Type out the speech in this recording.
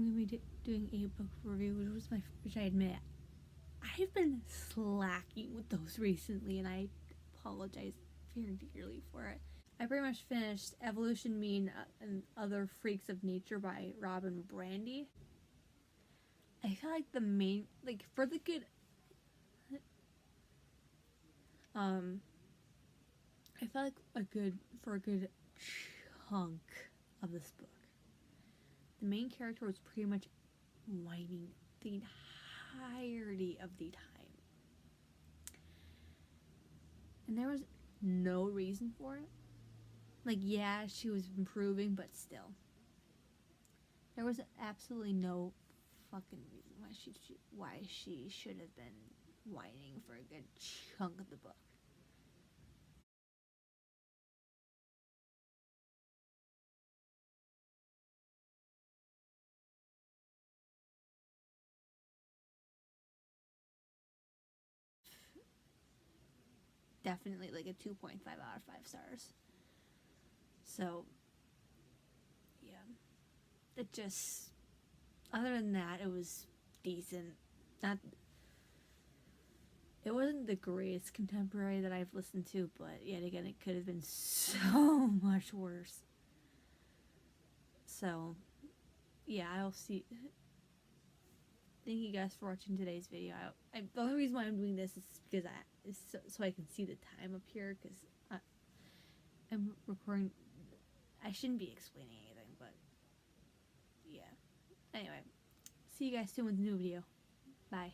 I'm going to be doing a book review, which I admit, I've been slacking with those recently, and I apologize very dearly for it. I pretty much finished Evolution, Mean, and Other Freaks of Nature by Brande. I feel like the main, like, for the good, I felt like for a good chunk of this book, the main character was pretty much whining the entirety of the time. And there was no reason for it. Like, yeah, she was improving, but still. There was absolutely no fucking reason why she should have been whining for a good chunk of the book. Definitely like a 2.5 out of 5 stars. So, yeah. It just, other than that, it was decent. It wasn't the greatest contemporary that I've listened to, but yet again, it could have been so much worse. So, yeah, I'll see. Thank you guys for watching today's video. The only reason why I'm doing this is because so I can see the time up here, because I'm recording. I shouldn't be explaining anything, but yeah. Anyway, see you guys soon with a new video. Bye.